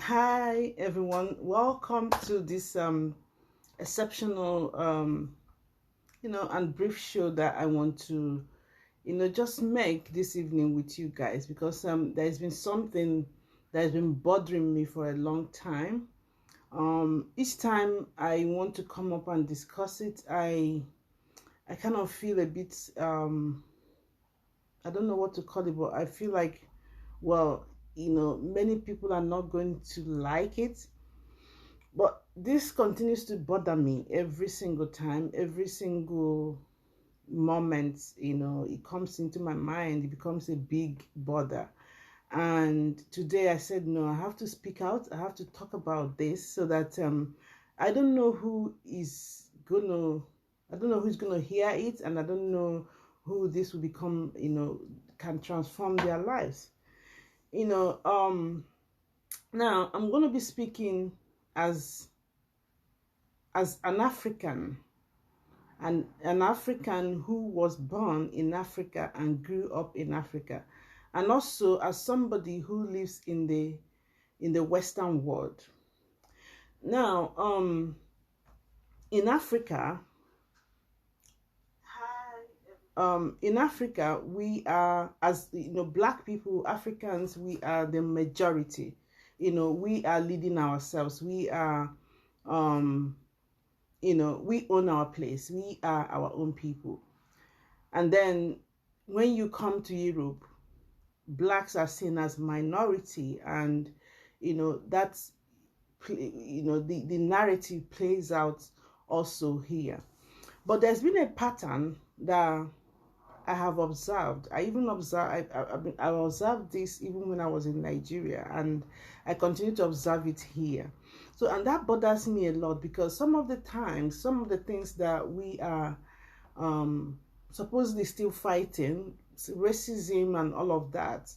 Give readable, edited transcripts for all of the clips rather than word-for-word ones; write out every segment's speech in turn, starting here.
Hi everyone, welcome to this exceptional and brief show that I want to just make this evening with you guys, because there's been something that has been bothering me for a long time. Each time I want to come up and discuss it, I kind of feel a bit I don't know what to call it, but I feel like, well, many people are not going to like it. But this continues to bother me every single time, every single moment, it comes into my mind, it becomes a big bother. And today I said, no, I have to speak out. I have to talk about this so that I don't know who is gonna, I don't know who's gonna hear it, and I don't know who this will become, can transform their lives. You know, um, Now I'm gonna be speaking as an African, an African who was born in Africa and grew up in Africa, and also as somebody who lives in the Western world. Now, in Africa, we are, as Black people, Africans, we are the majority. We are leading ourselves. We are, um, we own our place. We are our own people. And then when you come to Europe, blacks are seen as minority, and that's the narrative plays out also here. But there's been a pattern that I have observed. I observed this even when I was in Nigeria, and I continue to observe it here. So, and that bothers me a lot, because some of the times, some of the things that we are um, supposedly still fighting, racism and all of that,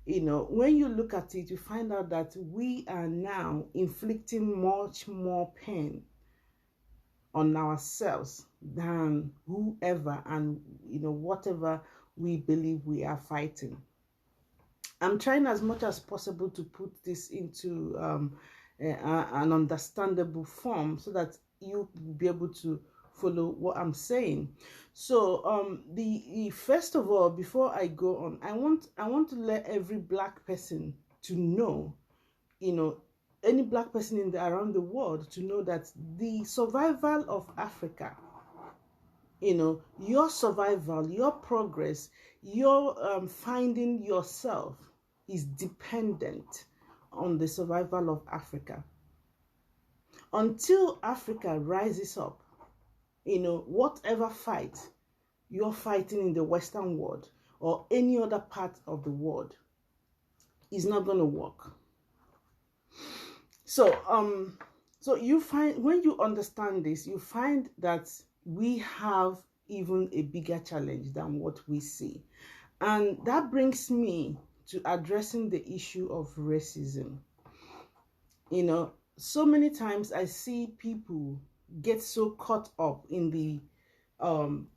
when you look at it, you find out that we are now inflicting much more pain on ourselves than whoever and whatever we believe we are fighting. I'm trying as much as possible to put this into an understandable form so that you be able to follow what I'm saying. So the first of all, before I go on, I want to let every black person to know, you know any black person around the world to know that the survival of Africa, your survival, your progress, your finding yourself is dependent on the survival of Africa. Until Africa rises up, whatever fight you're fighting in the Western world or any other part of the world is not going to work. So you find, when you understand this, you find that we have even a bigger challenge than what we see. And that brings me to addressing the issue of racism. So many times I see people get so caught up in the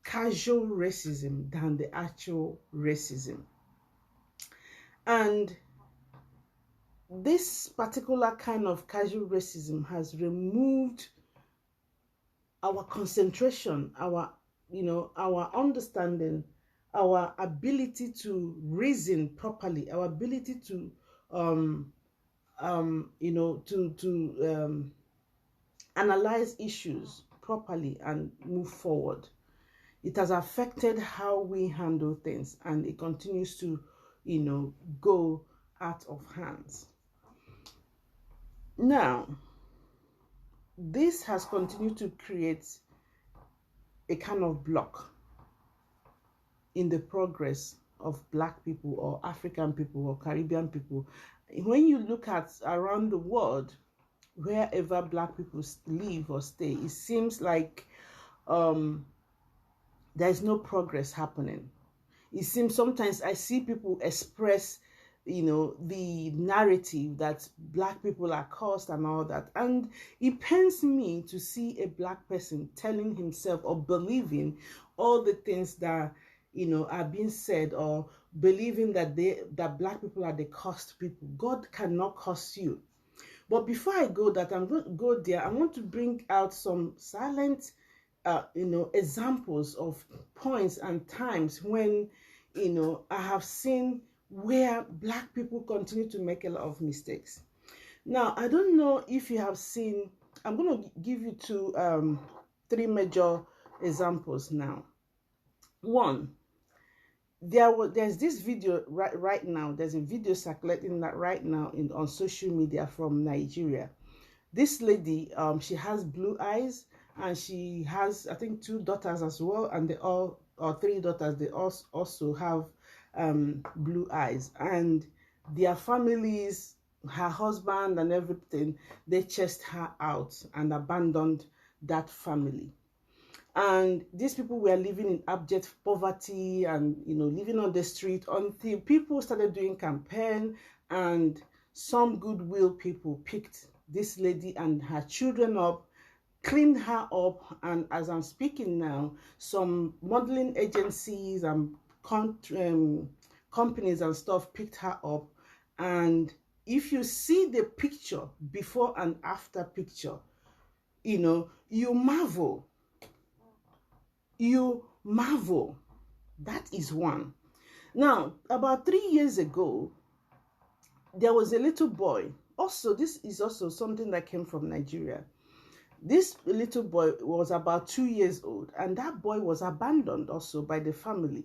casual racism than the actual racism. And this particular kind of casual racism has removed our concentration, our understanding, our ability to reason properly, our ability to analyze issues properly and move forward. It has affected how we handle things, and it continues to, go out of hands. Now, this has continued to create a kind of block in the progress of Black people or African people or Caribbean people. When you look at around the world, wherever Black people live or stay, it seems like there's no progress happening. It seems sometimes I see people express, the narrative that Black people are cursed and all that. And it pains me to see a Black person telling himself or believing all the things that, are being said, or believing that Black people are the cursed people. God cannot curse you. But before I go that, I'm going to go there. I want to bring out some silent, examples of points and times when, I have seen where Black people continue to make a lot of mistakes. Now, I don't know if you have seen, I'm going to give you three major examples now. One, there's this video right now. There's a video circulating that right now on social media from Nigeria. This lady, she has blue eyes, and she has, I think, two daughters as well, and they all, or three daughters, they also have blue eyes, and their families, her husband and everything, they chased her out and abandoned that family. And these people were living in abject poverty and, living on the street until people started doing campaign, and some goodwill people picked this lady and her children up, cleaned her up, and as I'm speaking now, some modeling agencies and companies and stuff picked her up. And if you see the picture, before and after picture, you marvel. You marvel. That is one. Now, about 3 years ago, there was a little boy. Also, this is also something that came from Nigeria. This little boy was about 2 years old, and that boy was abandoned also by the family.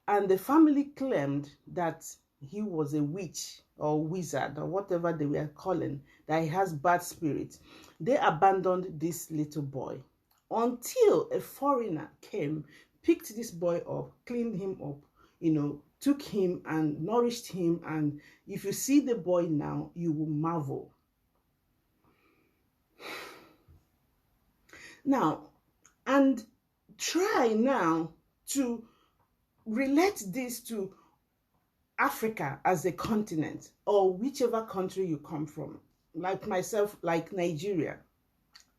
And the family claimed that he was a witch or wizard or whatever they were calling, that he has bad spirits. They abandoned this little boy until a foreigner came, picked this boy up, cleaned him up, took him and nourished him. And if you see the boy now, you will marvel. Now, and try now to relate this to Africa as a continent, or whichever country you come from, like myself, like Nigeria.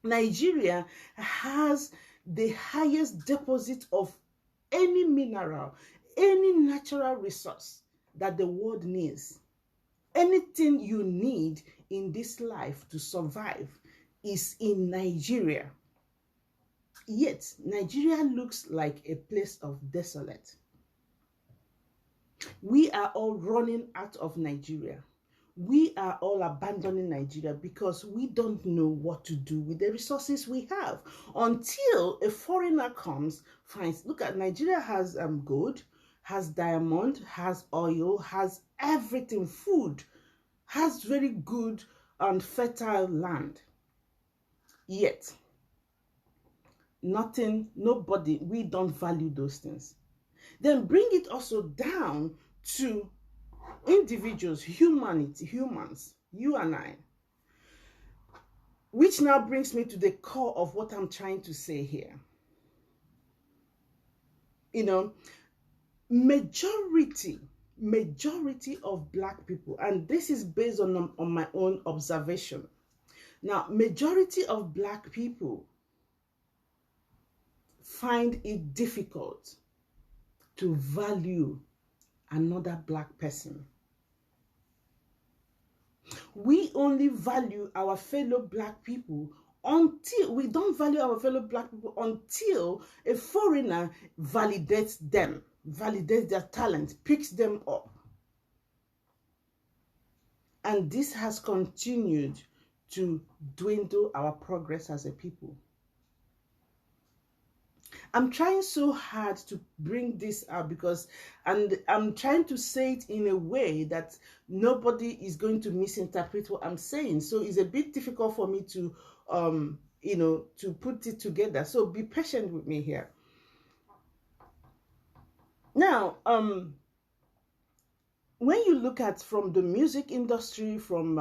Nigeria has the highest deposit of any mineral, any natural resource that the world needs. Anything you need in this life to survive is in Nigeria. Yet, Nigeria looks like a place of desolate. We are all running out of Nigeria. We are all abandoning Nigeria because we don't know what to do with the resources we have until a foreigner comes, finds, look at Nigeria has gold, has diamond, has oil, has everything, food, has very good and fertile land. Yet, nobody, we don't value those things. Then bring it also down to individuals, humans, you and I. Which now brings me to the core of what I'm trying to say here. Majority of Black people, and this is based on my own observation. Now, majority of Black people find it difficult to value another Black person. We only value our fellow Black people until we don't value our fellow Black people until a foreigner validates them, validates their talent, picks them up. And this has continued to dwindle our progress as a people. I'm trying so hard to bring this out and I'm trying to say it in a way that nobody is going to misinterpret what I'm saying. So it's a bit difficult for me to, to put it together. So be patient with me here. Now, when you look at from the music industry, from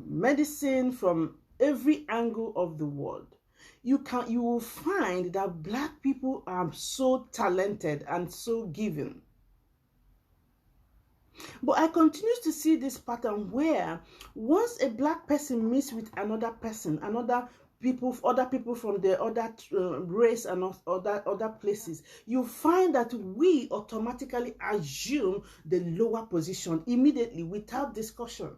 medicine, from every angle of the world, you will find that Black people are so talented and so giving. But I continue to see this pattern where once a Black person meets with another person, other people from the other race and other places, you find that we automatically assume the lower position immediately without discussion.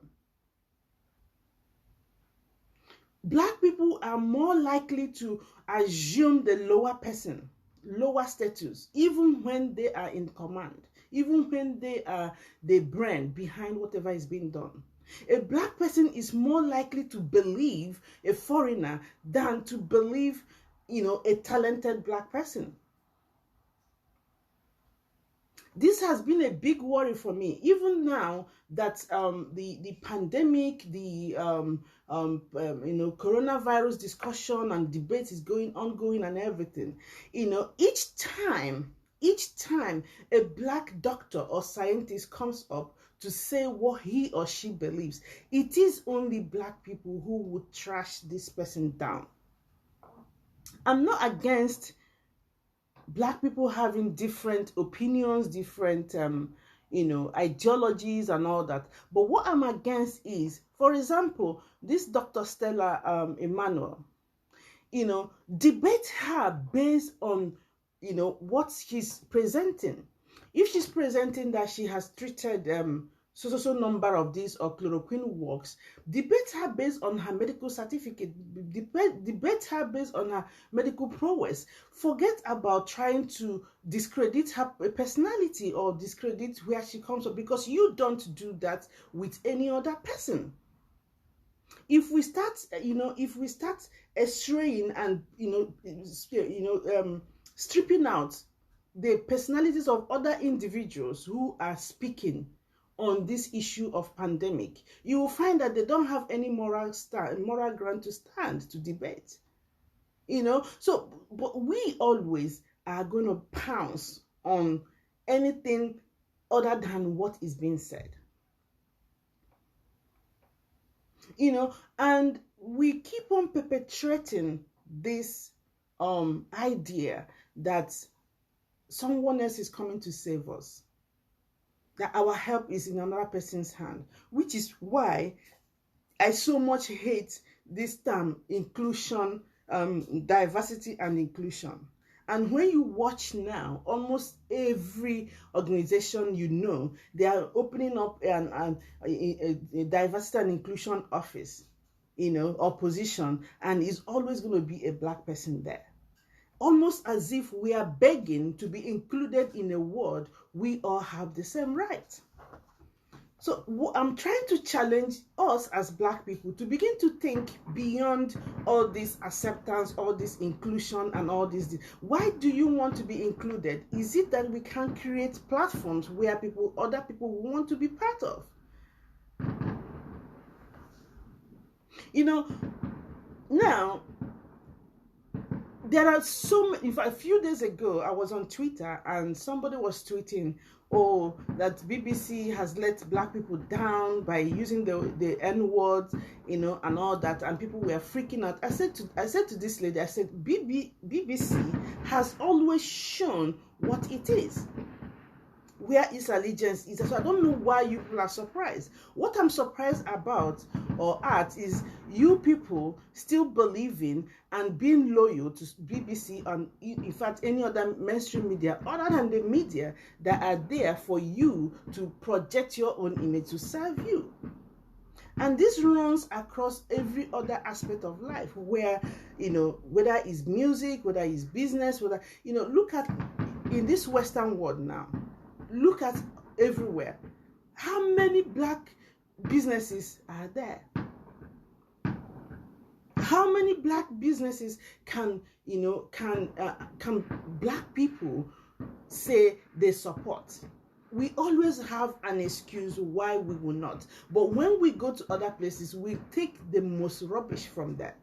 Black people are more likely to assume the lower status, even when they are in command, even when they are the brain behind whatever is being done. A black person is more likely to believe a foreigner than to believe, a talented black person. This has been a big worry for me, even now that the pandemic, the coronavirus discussion and debate is ongoing and everything. Each time a black doctor or scientist comes up to say what he or she believes, it is only black people who would trash this person down. I'm not against black people having different opinions, different ideologies and all that. But what I'm against is, for example, this Dr. Stella Emmanuel, debate her based on what she's presenting. If she's presenting that she has treated so number of these or chloroquine works, debate her based on her medical certificate, debate her based on her medical prowess. Forget about trying to discredit her personality or discredit where she comes from, because you don't do that with any other person. If we start straying and stripping out the personalities of other individuals who are speaking on this issue of pandemic, you will find that they don't have any moral ground to stand to debate. So, but we always are going to pounce on anything other than what is being said. And we keep on perpetrating this idea that someone else is coming to save us, that our help is in another person's hand, which is why I so much hate this term inclusion, diversity and inclusion. And when you watch now, almost every organization, they are opening up a diversity and inclusion office, or position, and is always going to be a black person there. Almost as if we are begging to be included in a world we all have the same right. So I'm trying to challenge us as black people to begin to think beyond all this acceptance, all this inclusion and all this. Why do you want to be included? Is it that we can't create platforms where other people want to be part of? Now, there are so many. In fact, a few days ago, I was on Twitter and somebody was tweeting, that BBC has let black people down by using the N-word, and all that, and people were freaking out. I said to this lady, I said, BBC has always shown what it is, where its allegiance is. So I don't know why you people are surprised. What I'm surprised about or at is you people still believing and being loyal to BBC and, in fact, any other mainstream media other than the media that are there for you to project your own image to serve you. And this runs across every other aspect of life, where, whether it's music, whether it's business, whether, look at in this Western world now. Look at everywhere. How many black businesses are there? How many black businesses can black people say they support? We always have an excuse why we will not. But when we go to other places, we take the most rubbish from there.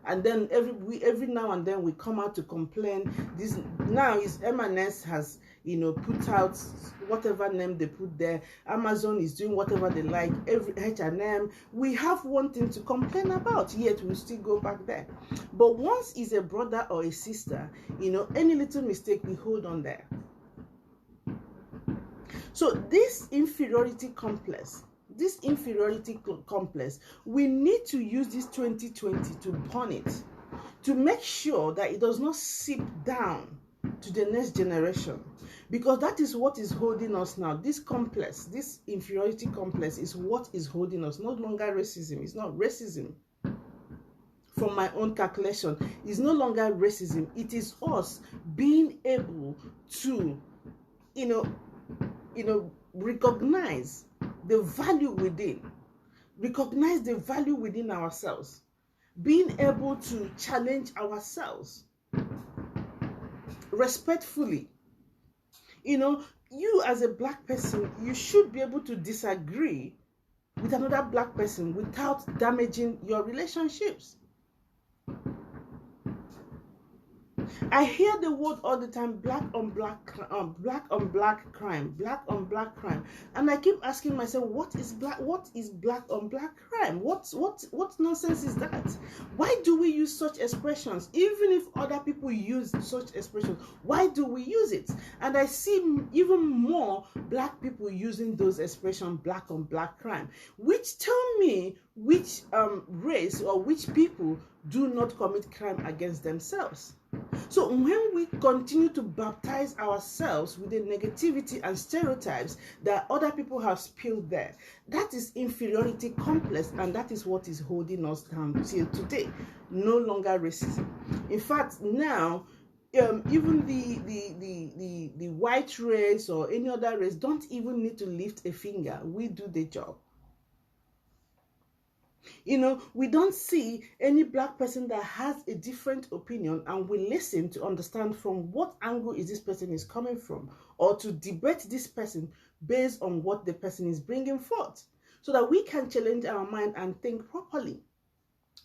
And then every now and then we come out to complain. This now is M&S has put out whatever name they put there. Amazon is doing whatever they like. Every H&M, we have one thing to complain about, yet we still go back there. But once it's a brother or a sister, any little mistake we hold on there. So this inferiority complex, we need to use this 2020 to burn it, to make sure that it does not seep down to the next generation, because that is what is holding us now. This complex, this inferiority complex is what is holding us, no longer racism. It's not racism. from my own calculation, is no longer racism. It is us being able to, recognize the value within ourselves, being able to challenge ourselves respectfully. You as a black person, you should be able to disagree with another black person without damaging your relationships. I hear the word all the time, black on black crime, black on black crime, and I keep asking myself, what is black on black crime? What nonsense is that? Why do we use such expressions? Even if other people use such expressions, why do we use it? And I see even more black people using those expressions, black on black crime, which tell me which race or which people do not commit crime against themselves. So when we continue to baptize ourselves with the negativity and stereotypes that other people have spilled there, that is inferiority complex, and that is what is holding us down till today. No longer racism. In fact, now even the white race or any other race don't even need to lift a finger. We do the job. We don't see any black person that has a different opinion, and we listen to understand from what angle is this person is coming from, or to debate this person based on what the person is bringing forth, so that we can challenge our mind and think properly.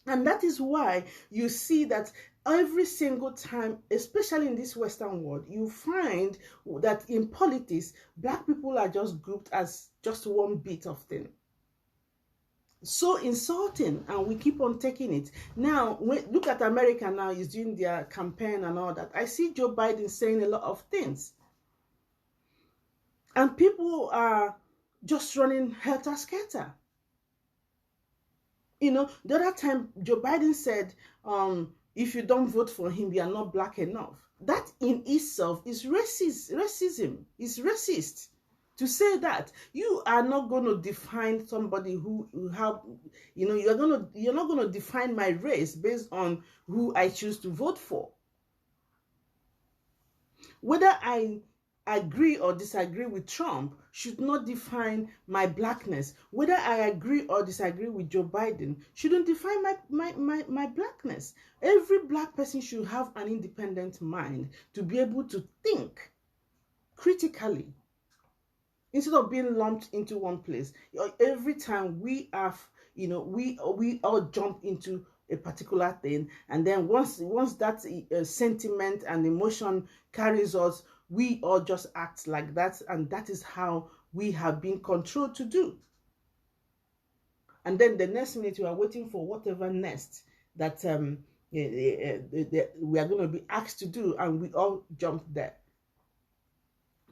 And that is why you see that every single time, especially in this Western world, you find that in politics, black people are just grouped as just one bit of thing. So insulting, and we keep on taking it. Now, look at America now, is doing their campaign and all that. I see Joe Biden saying a lot of things, and people are just running helter-skelter. The other time Joe Biden said, if you don't vote for him, you are not black enough. That in itself is racism. It's racist. To say that you are not going to define somebody who have, you're not going to define my race based on who I choose to vote for. Whether I agree or disagree with Trump should not define my blackness. Whether I agree or disagree with Joe Biden shouldn't define my blackness. Every black person should have an independent mind to be able to think critically, instead of being lumped into one place. Every time we have, we all jump into a particular thing, and then once that sentiment and emotion carries us, we all just act like that, and that is how we have been controlled to do. And then the next minute we are waiting for whatever next that we are going to be asked to do, and we all jump there.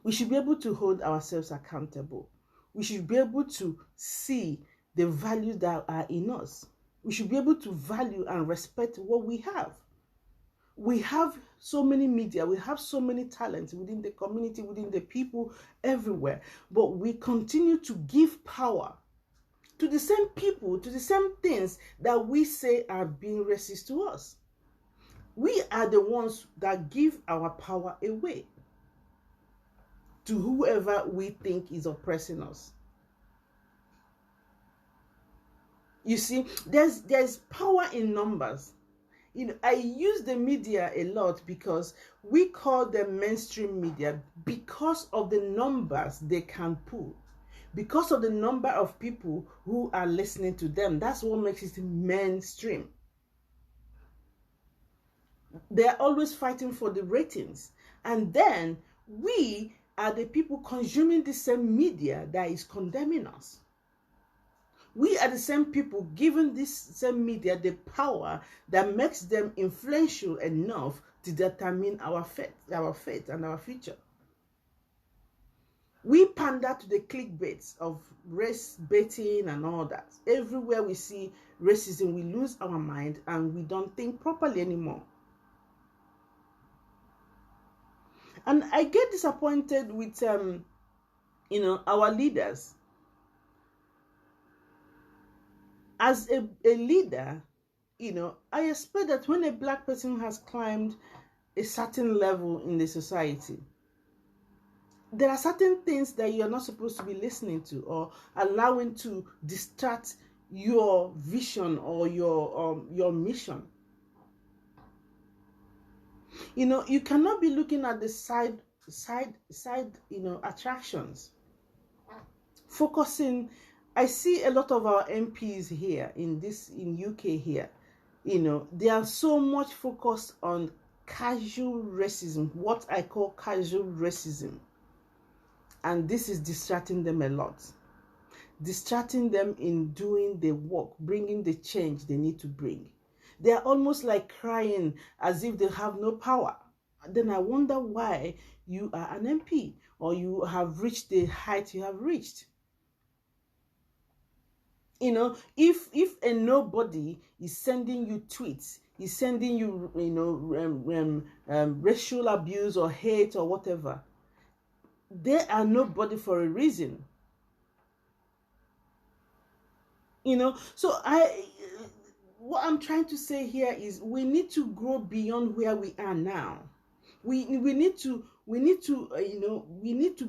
We should be able to hold ourselves accountable. We should be able to see the values that are in us. We should be able to value and respect what we have. We have so many media, we have so many talents within the community, within the people, everywhere. But we continue to give power to the same people, to the same things that we say are being racist to us. We are the ones that give our power away to whoever we think is oppressing us. You see, there's power in numbers. I use the media a lot because we call them mainstream media because of the numbers they can pull, because of the number of people who are listening to them. That's what makes it mainstream. They're always fighting for the ratings, and then we are the people consuming the same media that is condemning us. We are the same people giving this same media the power that makes them influential enough to determine our fate and our future. We pander to the clickbaits of race baiting and all that. Everywhere we see racism, we lose our mind and we don't think properly anymore. And I get disappointed with, our leaders. As a leader, I expect that when a black person has climbed a certain level in the society, there are certain things that you're not supposed to be listening to or allowing to distract your vision or your mission. You cannot be looking at the side attractions. Focusing, I see a lot of our MPs here in UK here. They are so much focused on casual racism, what I call casual racism. And this is distracting them a lot. Distracting them in doing the work, bringing the change they need to bring. They are almost like crying as if they have no power. Then I wonder why you are an MP or you have reached the height you have reached. If a nobody is sending you tweets, is sending you, racial abuse or hate or whatever, they are nobody for a reason. So what I'm trying to say here is we need to grow beyond where we are now. We need to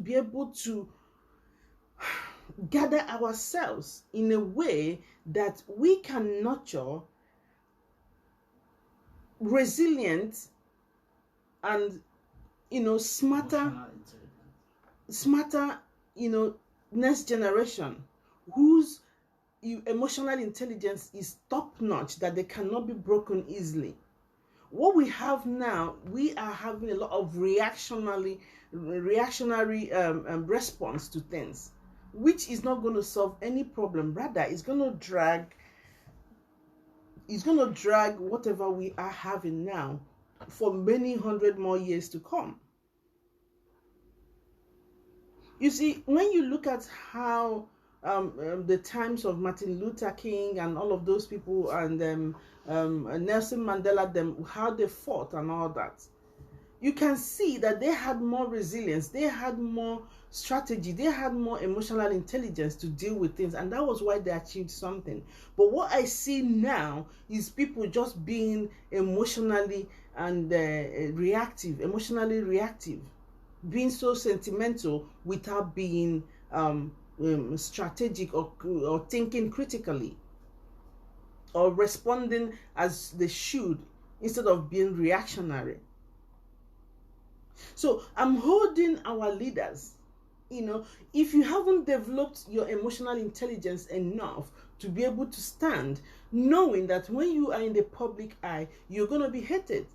be able to gather ourselves in a way that we can nurture resilient and smarter next generation whose emotional intelligence is top notch, that they cannot be broken easily. What we have now, we are having a lot of reactionary response to things, which is not going to solve any problem. Rather, it's going to drag whatever we are having now for many hundred more years to come. You see, when you look at how the times of Martin Luther King and all of those people and Nelson Mandela, how they fought and all that, you can see that they had more resilience, they had more strategy, they had more emotional intelligence to deal with things, and that was why they achieved something. But what I see now is people just being emotionally reactive, being so sentimental without being strategic or thinking critically or responding as they should instead of being reactionary. So I'm holding our leaders, if you haven't developed your emotional intelligence enough to be able to stand, knowing that when you are in the public eye, you're going to be hated,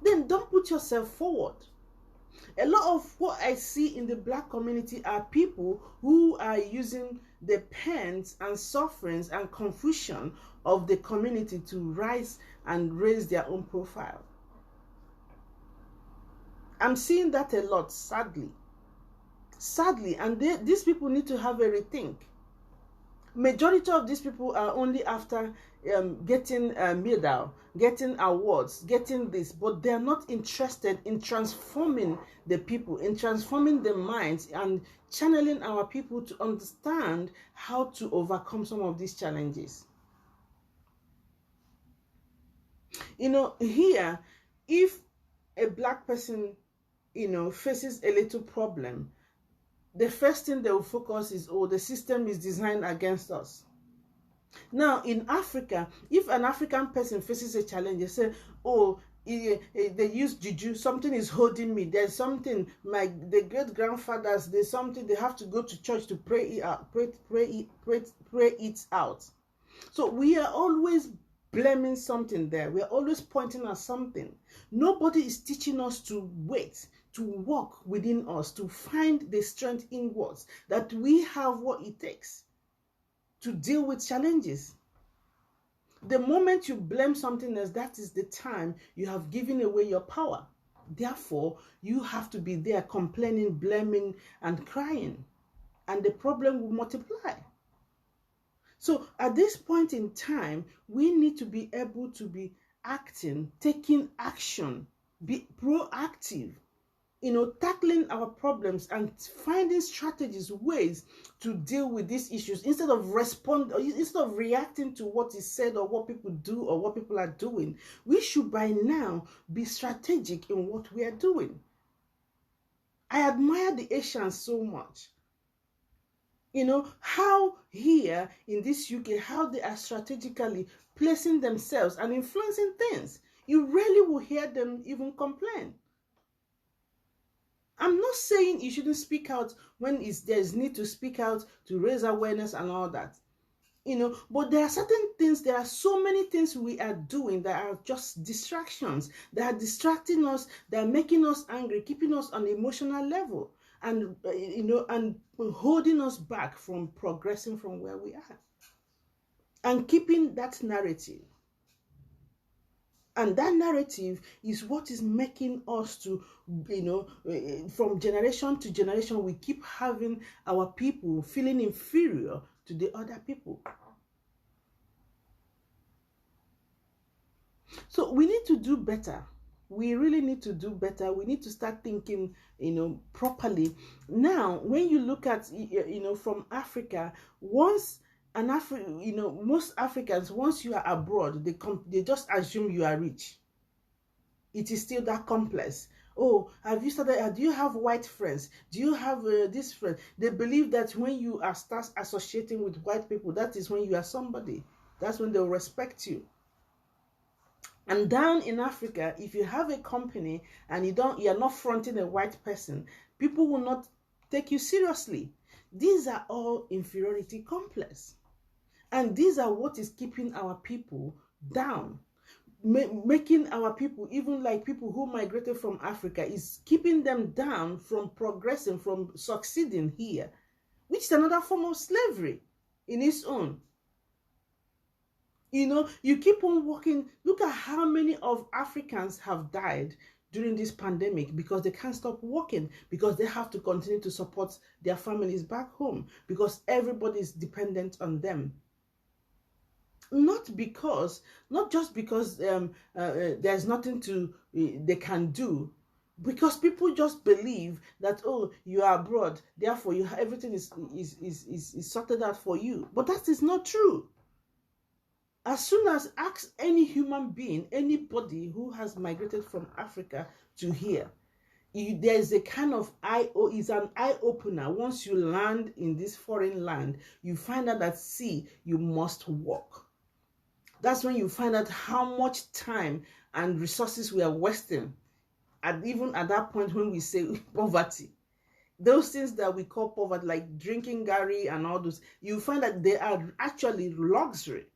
then don't put yourself forward. A lot of what I see in the black community are people who are using the pains and sufferings and confusion of the community to rise and raise their own profile. I'm seeing that a lot, sadly, and these people need to have a rethink. Majority of these people are only after getting a medal, getting awards, getting this, but they are not interested in transforming the people, in transforming the minds and channeling our people to understand how to overcome some of these challenges. Here, if a black person, faces a little problem, the first thing they will focus is, the system is designed against us. Now, in Africa, if an African person faces a challenge, they say, they use juju, something is holding me, there's something, the great-grandfathers, there's something, they have to go to church to pray it out, pray it out. So we are always blaming something there. We're always pointing at something. Nobody is teaching us to wait, to walk within us, to find the strength inwards, that we have what it takes to deal with challenges. The moment you blame something else, that is the time you have given away your power. Therefore, you have to be there complaining, blaming, and crying, and the problem will multiply. So at this point in time, we need to be able to be acting, taking action, be proactive. tackling our problems and finding strategies, ways to deal with these issues instead of reacting to what is said or what people do or what people are doing. We should by now be strategic in what we are doing. I admire the Asians so much. How here in this UK, how they are strategically placing themselves and influencing things. You rarely will hear them even complain. I'm not saying you shouldn't speak out when there's need to speak out to raise awareness and all that. But there are certain things, there are so many things we are doing that are just distractions, that are distracting us, that are making us angry, keeping us on the emotional level, and and holding us back from progressing from where we are, and keeping that narrative. And that narrative is what is making us to, from generation to generation, we keep having our people feeling inferior to the other people. So we need to do better. We really need to do better. We need to start thinking, properly. Now, when you look at, from Africa, once most Africans, once you are abroad, they just assume you are rich. It is still that complex. Oh, have you started? Do you have white friends? Do you have this friend? They believe that when you start associating with white people, that is when you are somebody. That's when they'll respect you. And down in Africa, if you have a company and you're not fronting a white person, people will not take you seriously. These are all inferiority complex. And these are what is keeping our people down. Making our people, even like people who migrated from Africa, is keeping them down from progressing, from succeeding here, which is another form of slavery in its own. You keep on walking. Look at how many of Africans have died during this pandemic because they can't stop working, because they have to continue to support their families back home, because everybody is dependent on them. Not just because there's nothing they can do, because people just believe that, oh, you are abroad, therefore everything is sorted out for you. But that is not true. As soon as ask any human being, anybody who has migrated from Africa to here, there is a kind of is an eye opener. Once you land in this foreign land, you find out that you must work. That's when you find out how much time and resources we are wasting. Even at that point when we say poverty, those things that we call poverty, like drinking gari and all those, you find that they are actually luxury.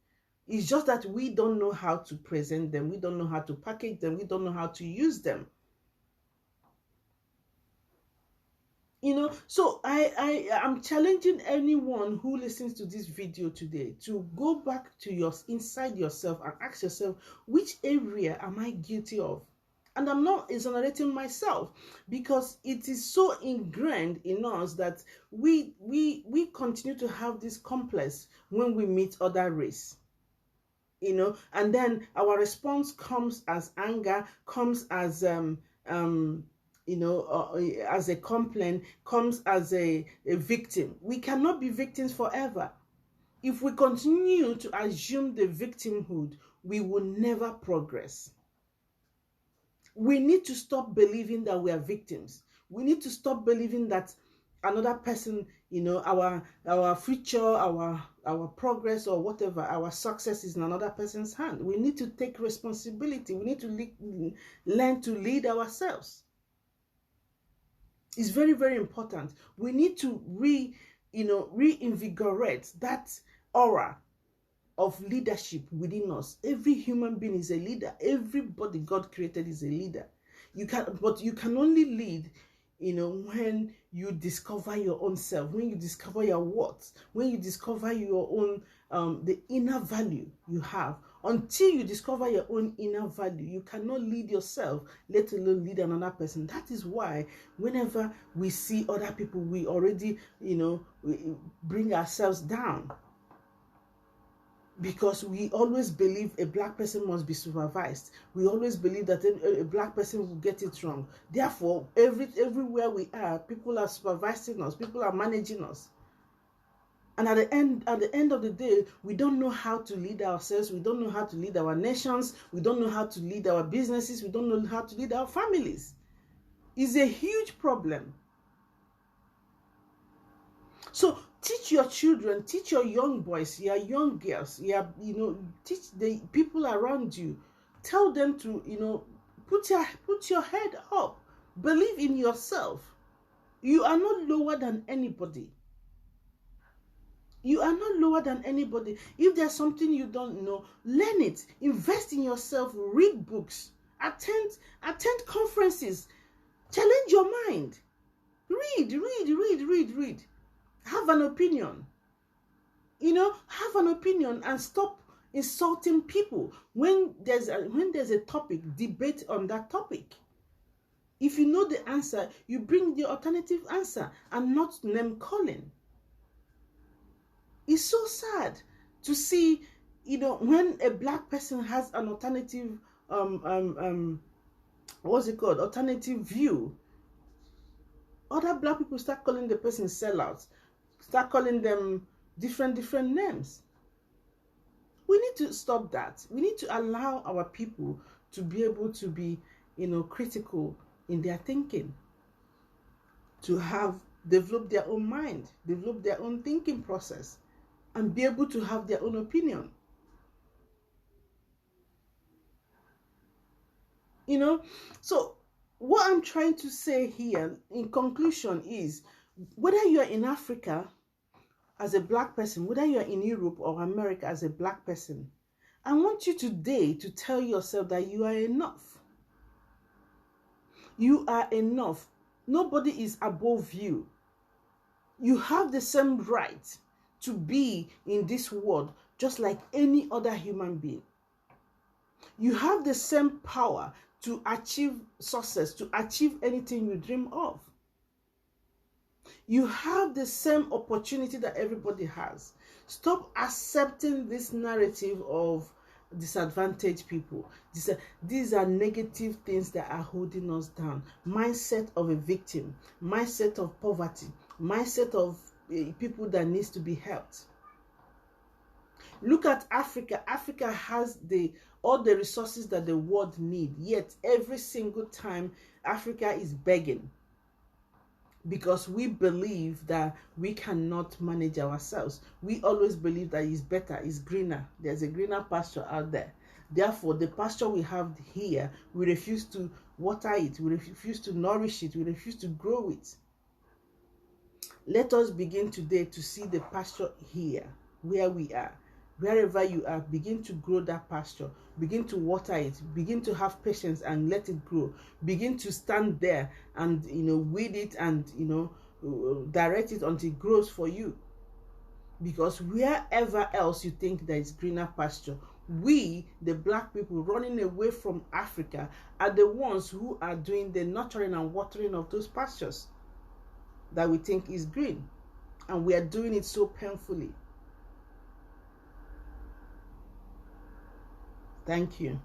It's just that we don't know how to present them. We don't know how to package them. We don't know how to use them. So I am challenging anyone who listens to this video today to go back to inside yourself and ask yourself, which area am I guilty of? And I'm not exonerating myself, because it is so ingrained in us that we continue to have this complex when we meet other race. And then our response comes as anger, comes as as a complaint, comes as a victim. We cannot be victims forever. If we continue to assume the victimhood, we will never progress. We need to stop believing that we are victims. We need to stop believing that another person, our future, our progress, or whatever, our success is in another person's hand. We need to take responsibility. We need to learn to lead ourselves. It's very, very important. We need to reinvigorate that aura of leadership within us. Every human being is a leader. Everybody God created is a leader. But you can only lead when you discover your own self, when you discover your worth, when you discover your own the inner value you have. Until you discover your own inner value, you cannot lead yourself, let alone lead another person. That is why whenever we see other people, we already we bring ourselves down. because we always believe a black person must be supervised. We always believe that a black person will get it wrong. Therefore, everywhere we are, people are supervising us, people are managing us. And at the end of the day, we don't know how to lead ourselves, we don't know how to lead our nations, we don't know how to lead our businesses, we don't know how to lead our families. It's a huge problem. So teach your children, teach your young boys, your young girls, teach the people around you. Tell them to, put your head up. Believe in yourself. You are not lower than anybody. You are not lower than anybody. If there's something you don't know, learn it. Invest in yourself. Read books. Attend conferences. Challenge your mind. Read. Have an opinion. Have an opinion and stop insulting people. When there's a topic, debate on that topic. If you know the answer, you bring the alternative answer and not name calling. It's so sad to see, when a black person has an alternative alternative view, other black people start calling the person sellouts, start calling them different names. We need to stop that. We need to allow our people to be able to be, critical in their thinking, to develop their own mind, develop their own thinking process, and be able to have their own opinion. So what I'm trying to say here in conclusion is, whether you're in Africa as a black person, whether you're in Europe or America as a black person, I want you today to tell yourself that you are enough. You are enough. Nobody is above you. You have the same right to be in this world just like any other human being. You have the same power to achieve success, to achieve anything you dream of. You have the same opportunity that everybody has. Stop accepting this narrative of disadvantaged people. These are negative things that are holding us down. Mindset of a victim, mindset of poverty, mindset of people that needs to be helped. Look at Africa. Africa has all the resources that the world needs, yet every single time Africa is begging, because we believe that we cannot manage ourselves. We always believe that it's better, it's greener. There's a greener pasture out there. Therefore, the pasture we have here, we refuse to water it, we refuse to nourish it, we refuse to grow it. Let us begin today to see the pasture here, where we are. Wherever you are, begin to grow that pasture. Begin to water it. Begin to have patience and let it grow. Begin to stand there and, weed it and, direct it until it grows for you. Because wherever else you think there is greener pasture, we, the black people running away from Africa, are the ones who are doing the nurturing and watering of those pastures that we think is green. And we are doing it so painfully. Thank you.